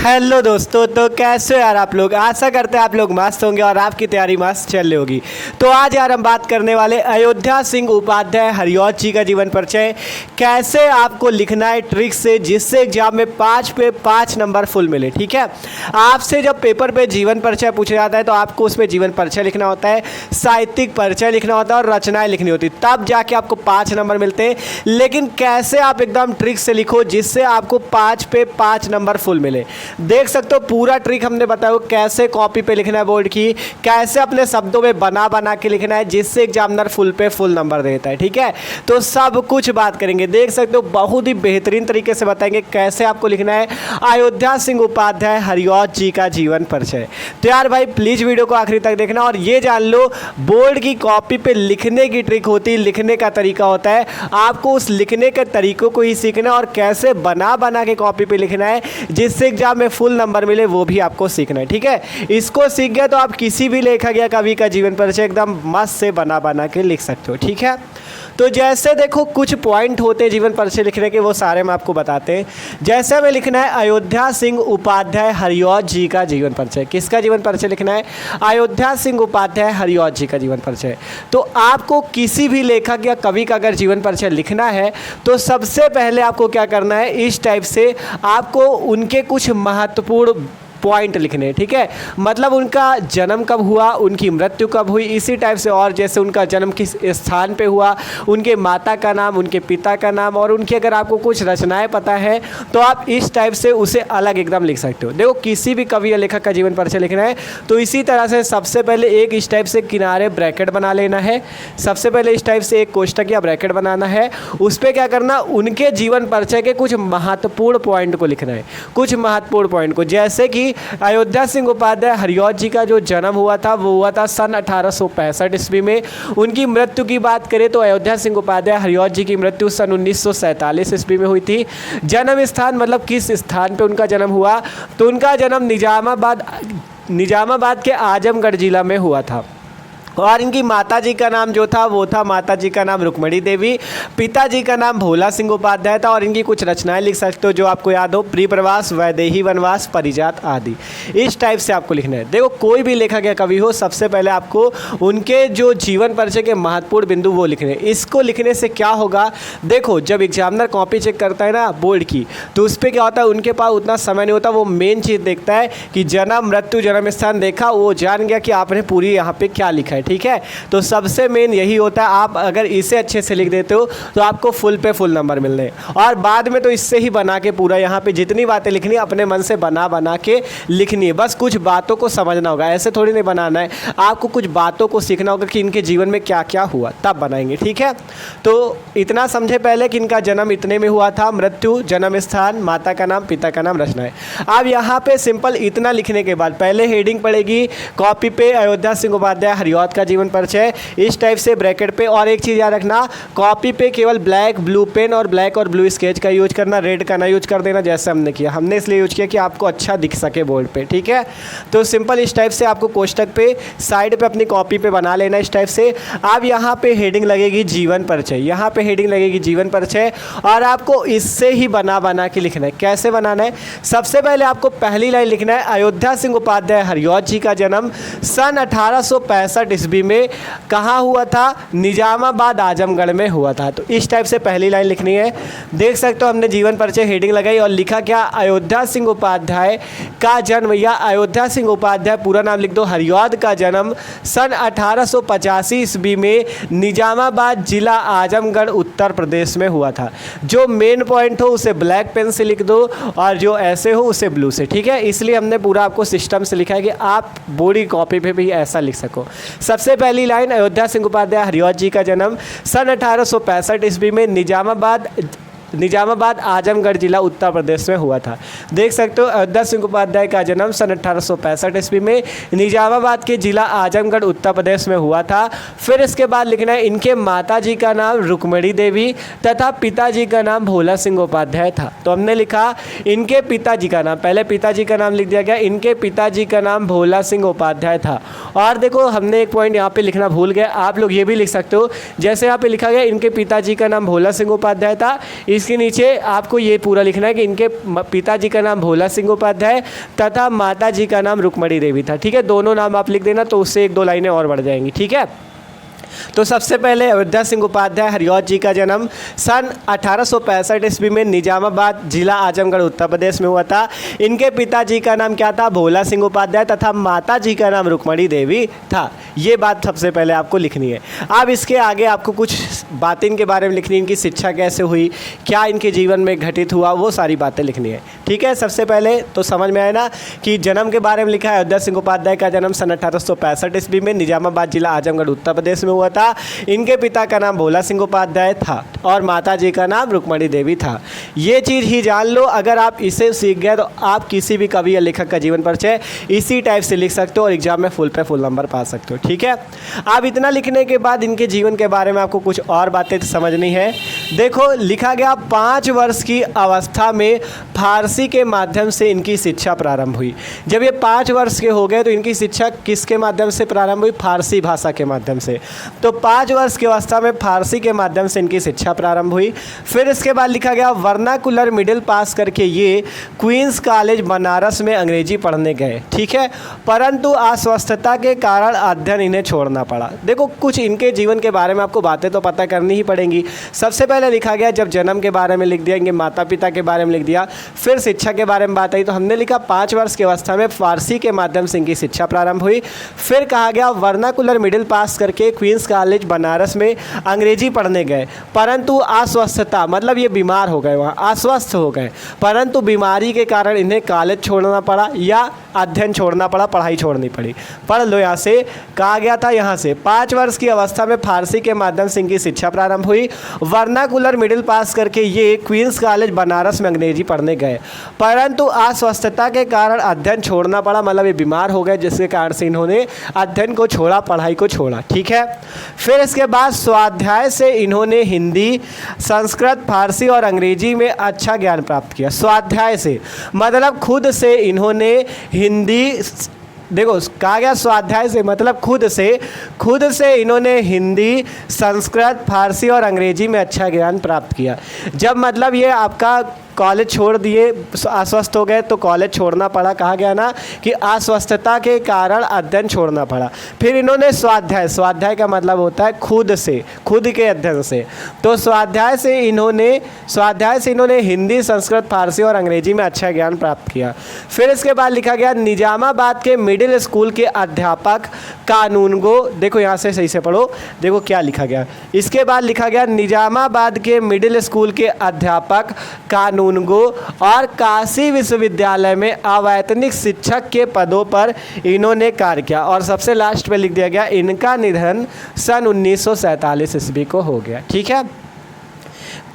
Hello दोस्तों, तो कैसे हो यार आप लोग। आशा करते हैं आप लोग मस्त होंगे और आपकी तैयारी मस्त चल रही होगी। तो आज यार हम बात करने वाले अयोध्या सिंह उपाध्याय हरिऔध जी का जीवन परिचय, कैसे आपको लिखना है ट्रिक से जिससे एग्जाम में 5 पे 5 नंबर फुल मिले। ठीक है, आपसे जब पेपर पे जीवन परिचय पूछा जाता है तो आपको उसमें जीवन परिचय लिखना होता है, साहित्यिक परिचय लिखना होता है और रचनाएं लिखनी होती है, तब जाके आपको 5 नंबर मिलते हैं। लेकिन कैसे आप एकदम ट्रिक से लिखो जिससे आपको 5 पे 5 नंबर फुल मिले। देख सकते हो पूरा ट्रिक हमने बताया कैसे कॉपी पे लिखना है बोर्ड की, कैसे अपने शब्दों में बना बना के लिखना है जिससे एग्जामिनर फुल पे फुल नंबर देता है। ठीक है, तो सब कुछ बात करेंगे। देख सकते हो बहुत ही बेहतरीन तरीके से बताएंगे कैसे आपको लिखना है अयोध्या सिंह उपाध्याय हरिऔध जी का जीवन परिचय। तो यार भाई प्लीज़ वीडियो को आखिरी तक देखना और ये जान लो बोर्ड की कॉपी पे लिखने की ट्रिक होती है, लिखने का तरीका होता है। आपको उस लिखने के तरीकों को ही सीखना है और कैसे बना बना के कॉपी पे लिखना है जिससे एग्जाम में फुल नंबर मिले वो भी आपको सीखना है। ठीक है, इसको सीख गए तो आप किसी भी लेखक या कवि का जीवन परिचय एकदम मस्त से बना बना के लिख सकते हो। ठीक है, तो जैसे देखो कुछ पॉइंट होते हैं जीवन परिचय लिखने के, वो सारे हम आपको बताते हैं। जैसे हमें लिखना है अयोध्या सिंह उपाध्याय हरिऔध जी का जीवन परिचय। किसका जीवन परिचय लिखना है? अयोध्या सिंह उपाध्याय हरिऔध जी का जीवन परिचय। तो आपको किसी भी लेखक या कवि का अगर जीवन परिचय लिखना है तो सबसे पहले आपको क्या करना है, इस टाइप से आपको उनके कुछ महत्वपूर्ण पॉइंट लिखने हैं। ठीक है, मतलब उनका जन्म कब हुआ, उनकी मृत्यु कब हुई, इसी टाइप से, और जैसे उनका जन्म किस स्थान पे हुआ, उनके माता का नाम, उनके पिता का नाम, और उनकी अगर आपको कुछ रचनाएं पता है तो आप इस टाइप से उसे अलग एकदम लिख सकते हो। देखो किसी भी कवि या लेखक का जीवन परिचय लिखना है तो इसी तरह से सबसे पहले एक इस टाइप से किनारे ब्रैकेट बना लेना है। सबसे पहले इस टाइप से एक कोष्टक या ब्रैकेट बनाना है, उस पर क्या करना, उनके जीवन परिचय के कुछ महत्वपूर्ण पॉइंट को लिखना है। कुछ महत्वपूर्ण पॉइंट को, जैसे कि अयोध्या सिंह उपाध्याय हरिऔध जी का जो जन्म हुआ था वो हुआ था सन 1865 ईस्वी में। उनकी मृत्यु की बात करें तो अयोध्या सिंह उपाध्याय हरिऔध जी की मृत्यु सन 1947 ईस्वी में हुई थी। जन्म स्थान मतलब किस स्थान पे उनका जन्म हुआ, तो उनका जन्म निजामाबाद के आजमगढ़ जिला में हुआ था। और इनकी माताजी का नाम जो था वो था, माताजी का नाम रुक्मणी देवी, पिताजी का नाम भोला सिंह उपाध्याय था। और इनकी कुछ रचनाएं लिख सकते हो जो आपको याद हो, प्रियप्रवास, वैदेही वनवास, परिजात आदि। इस टाइप से आपको लिखना है। देखो कोई भी लेखक या कवि हो, सबसे पहले आपको उनके जो जीवन परिचय के महत्वपूर्ण बिंदु वो लिखने हैं। इसको लिखने से क्या होगा, देखो जब एग्जामिनर कॉपी चेक करता है ना बोर्ड की, तो उस पर क्या होता है, उनके पास उतना समय नहीं होता, वो मेन चीज़ देखता है कि जन्म, मृत्यु, जन्म स्थान देखा, वो जान गया कि आपने पूरी यहाँ पे क्या लिखा है। ठीक है, तो सबसे मेन यही होता है। आप अगर इसे अच्छे से लिख देते हो तो आपको फुल पे फुल नंबर मिलने हैं। और बाद में तो इससे ही बना के पूरा यहाँ पे जितनी बातें लिखनी है अपने मन से बना बना के लिखनी है। बस कुछ बातों को समझना होगा, ऐसे थोड़ी नहीं बनाना है। आपको कुछ बातों को सीखना होगा कि इनके जीवन में क्या क्या हुआ, तब बनाएंगे। ठीक है, तो इतना समझे पहले कि इनका जन्म इतने में हुआ था, मृत्यु, जन्म स्थान, माता का नाम, पिता का नाम, रचनाएं। अब यहाँ पे सिंपल इतना लिखने के बाद पहले हेडिंग पड़ेगी कॉपी पे, अयोध्या सिंह उपाध्याय हरिऔध का जीवन परिचय, इस टाइप से ब्रैकेट पे। और एक चीज़ याद रखना, कॉपी पे केवल ब्लैक ब्लू पेन और ब्लैक और ब्लू स्केच का यूज करना, रेड का ना यूज कर देना जैसे हमने किया। हमने इसलिए यूज किया कि आपको अच्छा दिख सके बोर्ड पे। ठीक है, तो सिंपल इस टाइप से आपको कोष्टक पे साइड पे अपनी कॉपी पे बना लेना इस टाइप से। अब यहाँ पे हेडिंग लगेगी जीवन परिचय, यहाँ पे हेडिंग लगेगी जीवन परिचय, और आपको इससे ही बना बना के लिखना है। कैसे बनाना है, सबसे पहले आपको पहली लाइन लिखना है, अयोध्या सिंह उपाध्याय हरिऔध जी का जन्म सन 1865 ईस्वी में कहाँ हुआ था, निजामाबाद आजमगढ़ में हुआ था। तो इस टाइप से पहली लाइन लिखनी है। देख सकते हो हमने जीवन परिचय हेडिंग लगाई और लिखा क्या, अयोध्या सिंह उपाध्याय का जन्म, या अयोध्या सिंह उपाध्याय पूरा नाम लिख दो, हरिऔध का जन्म सन 1885 ईस्वी में निजामाबाद जिला आजमगढ़ उत्तर प्रदेश में हुआ था। जो मेन पॉइंट हो उसे ब्लैक पेन से लिख दो और जो ऐसे हो उसे ब्लू से। ठीक है, इसलिए हमने पूरा आपको सिस्टम से लिखा है कि आप बोर्ड की कॉपी पे भी ऐसा लिख सको। सबसे पहली लाइन, अयोध्या सिंह उपाध्याय हरिऔध जी का जन्म सन 1865 ईस्वी में निजामाबाद आजमगढ़ जिला उत्तर प्रदेश में हुआ था। देख सकते हो अयोध्या सिंह उपाध्याय का जन्म सन 1865 ईस्वी में निजामाबाद के जिला आजमगढ़ उत्तर प्रदेश में हुआ था। फिर इसके बाद लिखना है, इनके माताजी का नाम रुक्मणी देवी तथा पिताजी का नाम भोला सिंह उपाध्याय था। तो हमने लिखा इनके पिताजी का नाम, पहले पिताजी का नाम लिख दिया गया, इनके पिताजी का नाम भोला सिंह उपाध्याय था। और देखो हमने एक पॉइंट यहाँ पे लिखना भूल गए, आप लोग ये भी लिख सकते हो, जैसे यहाँ पे लिखा गया इनके पिताजी का नाम भोला सिंह उपाध्याय था, इसके नीचे आपको ये पूरा लिखना है कि इनके पिताजी का नाम भोला सिंह उपाध्याय तथा माता जी का नाम रुक्मणी देवी था। ठीक है, दोनों नाम आप लिख देना तो उससे 1-2 लाइनें और बढ़ जाएंगी। ठीक है, तो सबसे पहले अयोध्या सिंह उपाध्याय हरिऔध जी का जन्म सन 1865 ईस्वी में निजामाबाद जिला आजमगढ़ उत्तर प्रदेश में हुआ था। इनके पिताजी का नाम क्या था? भोला सिंह उपाध्याय तथा माता जी का नाम रुक्मणी देवी था। ये बात सबसे पहले आपको लिखनी है। अब इसके आगे आपको कुछ बातें इनके बारे में लिखनी है, इनकी शिक्षा कैसे हुई, क्या इनके जीवन में घटित हुआ, वो सारी बातें लिखनी है। ठीक है, सबसे पहले तो समझ में आए ना कि जन्म के बारे में लिखा है। अयोध्या सिंह उपाध्याय का जन्म सन 1865 ईस्वी में निजामाबाद जिला आजमगढ़ उत्तर प्रदेश में हुआ था। इनके पिता का नाम भोला सिंह उपाध्याय था और माता जी का नाम रुक्मणी देवी था। ये चीज़ ही जान लो, अगर आप इसे सीख गए तो आप किसी भी कवि या लेखक का जीवन परिचय इसी टाइप से लिख सकते हो और एग्जाम में फुल पे फुल नंबर पा सकते हो। ठीक है, अब इतना लिखने के बाद इनके जीवन के बारे में आपको कुछ और बातें समझनी है। देखो, लिखा गया 5 वर्ष की अवस्था में फारसी के माध्यम से इनकी शिक्षा प्रारंभ हुई। जब ये 5 वर्ष के हो गए तो इनकी शिक्षा किसके माध्यम से प्रारंभ हुई? फारसी भाषा के माध्यम से। तो 5 वर्ष की अवस्था में फारसी के माध्यम से इनकी शिक्षा प्रारंभ हुई। फिर इसके बाद लिखा गया वर्नाकुलर मिडिल पास करके ये क्वींस कॉलेज बनारस में अंग्रेजी पढ़ने गए। ठीक है, परंतु अस्वस्थता के कारण अध्ययन इन्हें छोड़ना पड़ा। देखो, कुछ इनके जीवन के बारे में आपको बातें तो पता करनी ही पड़ेंगी। सबसे पहले लिखा गया जब जन्म के बारे में लिख दिया, इनके माता पिता के बारे में लिख दिया, फिर शिक्षा के बारे में बात आई तो हमने लिखा 5 वर्ष की अवस्था में फारसी के माध्यम से इनकी शिक्षा प्रारंभ हुई। फिर कहा गया वर्नाकुलर मिडिल पास करके क्वींस कॉलेज बनारस में अंग्रेजी पढ़ने गए, परंतु अस्वस्थता मतलब ये बीमार हो गए, वहाँ अस्वस्थ हो गए, परंतु बीमारी के कारण इन्हें कॉलेज छोड़ना पड़ा या अध्ययन छोड़ना पड़ा, पढ़ाई छोड़नी पड़ी। पढ़ लो, यहाँ से कहा गया था, यहाँ से 5 वर्ष की अवस्था में फारसी के माध्यम से इनकी शिक्षा प्रारंभ हुई। वर्नाकुलर मिडिल पास करके ये क्वींस कॉलेज बनारस में अंग्रेजी पढ़ने गए, परंतु अस्वस्थता के कारण अध्ययन छोड़ना पड़ा, मतलब ये बीमार हो गए जिसके कारण से इन्होंने अध्ययन को छोड़ा, पढ़ाई को छोड़ा। ठीक है, फिर इसके बाद स्वाध्याय से इन्होंने हिंदी, संस्कृत, फारसी और अंग्रेजी में अच्छा ज्ञान प्राप्त किया। स्वाध्याय से मतलब खुद से इन्होंने हिंदी, देखो कहा गया स्वाध्याय से मतलब खुद से इन्होंने हिंदी, संस्कृत, फारसी और अंग्रेजी में अच्छा ज्ञान प्राप्त किया। जब मतलब ये आपका कॉलेज छोड़ दिए, अस्वस्थ हो गए तो कॉलेज छोड़ना पड़ा, कहा गया ना कि अस्वस्थता के कारण अध्ययन छोड़ना पड़ा। फिर इन्होंने स्वाध्याय का मतलब होता है खुद के अध्ययन से, तो स्वाध्याय से इन्होंने हिंदी, संस्कृत, फारसी और अंग्रेजी में अच्छा ज्ञान प्राप्त किया। फिर इसके बाद लिखा गया निजामाबाद के मिडिल स्कूल के अध्यापक कानूनगो, देखो यहाँ से सही से पढ़ो, देखो क्या लिखा गया। इसके बाद लिखा गया निजामाबाद के मिडिल स्कूल के अध्यापक कानूनगो और काशी विश्वविद्यालय में अवैतनिक शिक्षक के पदों पर इन्होंने कार्य किया। और सबसे लास्ट में लिख दिया गया इनका निधन सन 1947 ईस्वी को हो गया। ठीक है,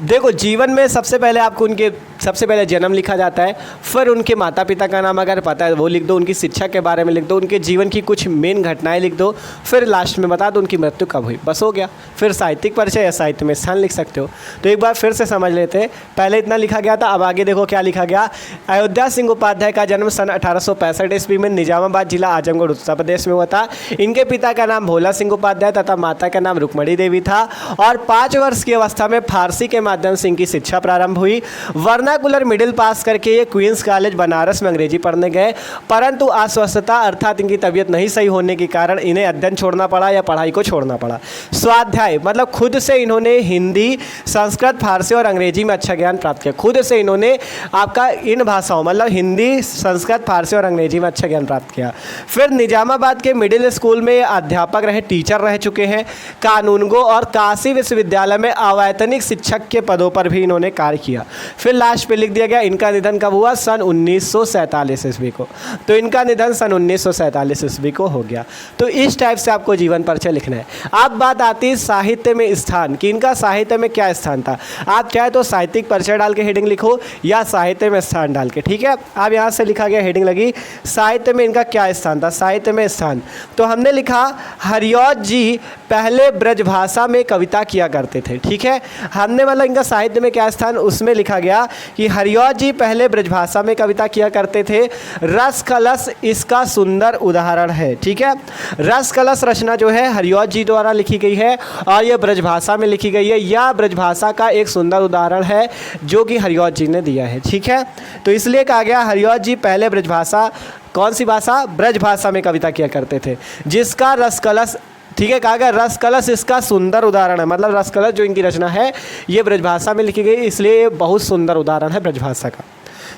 देखो जीवन में सबसे पहले आपको उनके सबसे पहले जन्म लिखा जाता है, फिर उनके माता पिता का नाम अगर पता है वो लिख दो, उनकी शिक्षा के बारे में लिख दो, उनके जीवन की कुछ मेन घटनाएं लिख दो, फिर लास्ट में बता दो उनकी मृत्यु कब हुई, बस हो गया। फिर साहित्यिक परिचय या साहित्य में स्थान लिख सकते हो। तो एक बार फिर से समझ लेते हैं, पहले इतना लिखा गया था, अब आगे देखो क्या लिखा गया। अयोध्या सिंह उपाध्याय का जन्म सन 1865 ईस्वी में निजामाबाद जिला आजमगढ़ उत्तर प्रदेश में हुआ था। इनके पिता का नाम भोला सिंह उपाध्याय तथा माता का नाम रुक्मणी देवी था और 5 वर्ष की अवस्था में फारसी के माध्यम से इनकी शिक्षा प्रारंभ हुई। वर्नाकुलर मिडिल पास करके ये क्वींस कॉलेज बनारस में अंग्रेजी पढ़ने गए, परंतु अस्वस्थता अर्थात इनकी तबीयत नहीं सही होने के कारण इन्हें अध्ययन छोड़ना पड़ा या पढ़ाई को छोड़ना पड़ा। स्वाध्याय मतलब खुद से इन्होंने हिंदी, संस्कृत, फारसी और अंग्रेजी में अच्छा ज्ञान प्राप्त किया। खुद से इन्होंने आपका इन भाषाओं मतलब हिंदी, संस्कृत, फारसी और अंग्रेजी में अच्छा ज्ञान प्राप्त किया। फिर निजामाबाद के मिडिल स्कूल में अध्यापक रहे, टीचर रह चुके हैं। कानूनगो और काशी विश्वविद्यालय में अवैतनिक शिक्षक के पदों पर भी इन्होंने कार्य किया। फिर लास्ट पे लिख दिया गया इनका निधन कब हुआ, सन 1947 ईस्वी को। तो इनका निधन सन 1947 ईस्वी को हो गया। तो इस टाइप से आपको जीवन परिचय लिखना है। अब बात आती है साहित्य में स्थान कि इनका साहित्य में क्या स्थान था। आप चाहे तो साहित्यिक परिचय डाल के हेडिंग लिखो या साहित्य में स्थान डाल के, ठीक है। अब यहाँ से लिखा गया हेडिंग लगी साहित्य में इनका क्या स्थान था। साहित्य में स्थान तो हमने लिखा हरिऔध जी पहले ब्रजभाषा में कविता किया करते थे, ठीक है। हमने मतलब इनका साहित्य में क्या स्थान, उसमें लिखा गया कि हरिऔध जी पहले ब्रजभाषा में कविता किया करते थे। रस कलश इसका सुंदर उदाहरण है। ठीक है, रस कलश रचना जो है हरिऔध जी द्वारा लिखी गई है और यह ब्रजभाषा में लिखी गई है। यह ब्रजभाषा का एक सुंदर उदाहरण है जो कि हरिऔध जी ने दिया है। ठीक है, तो इसलिए कहा गया हरिऔध जी पहले ब्रजभाषा, कौन सी भाषा, ब्रजभाषा में कविता किया करते थे, जिसका रस कलश, ठीक है, कहा गया रस कलश इसका सुंदर उदाहरण है। मतलब रस कलश जो इनकी रचना है ये ब्रजभाषा में लिखी गई, इसलिए ये बहुत सुंदर उदाहरण है ब्रजभाषा का।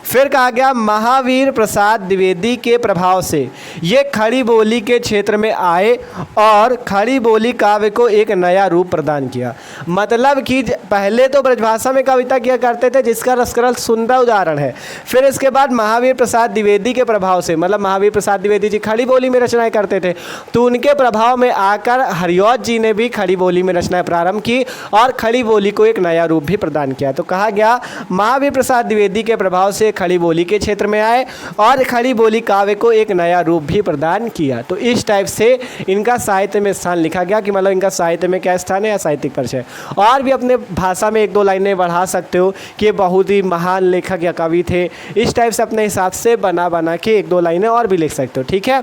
फिर कहा गया महावीर प्रसाद द्विवेदी के प्रभाव से ये खड़ी बोली के क्षेत्र में आए और खड़ी बोली काव्य को एक नया रूप प्रदान किया। मतलब कि पहले तो ब्रजभाषा में कविता किया करते थे जिसका रसकलश सुंदर उदाहरण है। फिर इसके बाद महावीर प्रसाद द्विवेदी के प्रभाव से, मतलब महावीर प्रसाद द्विवेदी जी खड़ी बोली में रचनाएं करते थे, तो उनके प्रभाव में आकर हरिऔध जी ने भी खड़ी बोली में रचनाएं प्रारंभ की और खड़ी बोली को एक नया रूप भी प्रदान किया। तो कहा गया महावीर प्रसाद द्विवेदी के प्रभाव से खड़ी बोली के क्षेत्र में आए और खड़ी बोली काव्य को एक नया रूप भी प्रदान किया। तो इस टाइप से इनका साहित्य में स्थान लिखा गया कि मतलब इनका साहित्य में क्या स्थान है या साहित्यिक परिचय। और भी अपने भाषा में एक दो लाइनें बढ़ा सकते हो कि ये बहुत ही महान लेखक या कवि थे, इस टाइप से अपने हिसाब से बना के एक दो लाइनें और भी लिख सकते हो। ठीक है,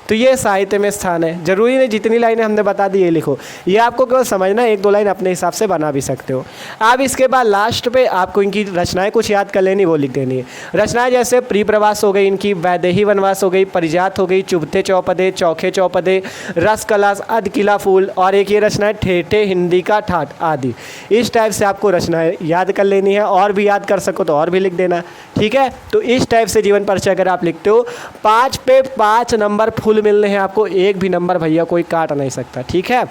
तो ये साहित्य में स्थान है। जरूरी नहीं जितनी लाइनें हमने बता दी ये लिखो, ये आपको केवल समझना, एक दो लाइन अपने हिसाब से बना भी सकते हो। अब इसके बाद लास्ट पे आपको इनकी रचनाएं कुछ याद कर लेनी, वो लिख देनी है। रचनाएं जैसे प्रिय प्रवास हो गई, इनकी वैदेही वनवास हो गई, परिजात हो गई, चुभते चौपदे, चौखे चौपदे, रस कलश, अध किला फूल, और एक ये रचना है ठेठे हिंदी का ठाठ आदि। इस टाइप से आपको रचनाएं याद कर लेनी है, और भी याद कर सको तो और भी लिख देना। ठीक है, तो इस टाइप से जीवन परिचय अगर आप लिखते हो 5 पे 5 नंबर फुल मिलने हैं आपको, एक भी नंबर भैया कोई काट नहीं सकता। ठीक है,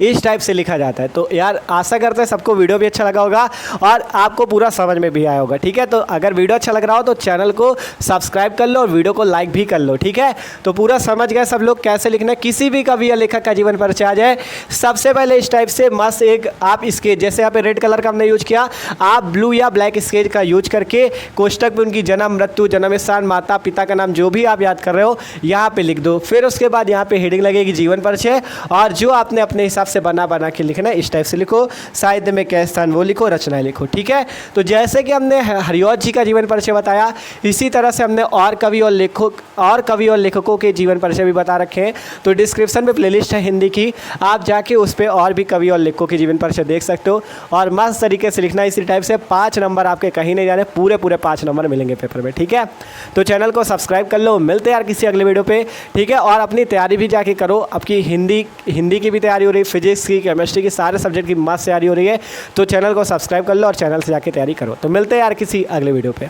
इस टाइप से लिखा जाता है। तो यार आशा करते हैं सबको वीडियो भी अच्छा लगा होगा और आपको पूरा समझ में भी आया होगा। ठीक है, तो अगर वीडियो अच्छा लग रहा हो तो चैनल को सब्सक्राइब कर लो और वीडियो को लाइक भी कर लो। ठीक है, तो पूरा समझ गए सब लोग कैसे लिखना है। किसी भी कवि या लेखक का जीवन परिचय आ जाए, सबसे पहले इस टाइप से मस्त एक आप स्केच, जैसे यहाँ पे रेड कलर का हमने यूज किया, आप ब्लू या ब्लैक स्केच का यूज करके कोष्टक में उनकी जन्म, मृत्यु, जन्म स्थान, माता पिता का नाम जो भी आप याद कर रहे हो यहाँ पे लिख दो। फिर उसके बाद यहाँ पे हेडिंग लगेगी जीवन परिचय, और जो आपने अपने हिसाब से बना के लिखना है इस टाइप से लिखो। साहित्य में क्या स्थान वो लिखो, रचनाएं लिखो। ठीक है, तो जैसे कि हमने हरिऔध जी का जीवन परिचय बताया, इसी तरह से हमने और कवि और लेखकों के जीवन परिचय भी बता रखे हैं। तो डिस्क्रिप्शन में प्लेलिस्ट है हिंदी की, आप जाके उस पर और भी कवि और लेखकों के जीवन परिचय देख सकते हो। और मस्त तरीके से लिखना इसी टाइप से, 5 नंबर आपके कहीं नहीं जाने, पूरे 5 नंबर मिलेंगे पेपर में। ठीक है, तो चैनल को सब्सक्राइब कर लो। मिलते हैं यार किसी अगले वीडियो पे। ठीक है, और अपनी तैयारी भी जाके करो, आपकी हिंदी की भी तैयारी हो रही है, फिजिक्स की, केमिस्ट्री की, सारे सब्जेक्ट की मस्त तैयारी हो रही है। तो चैनल को सब्सक्राइब कर लो और चैनल से जाके तैयारी करो। तो मिलते हैं यार किसी अगले वीडियो पे।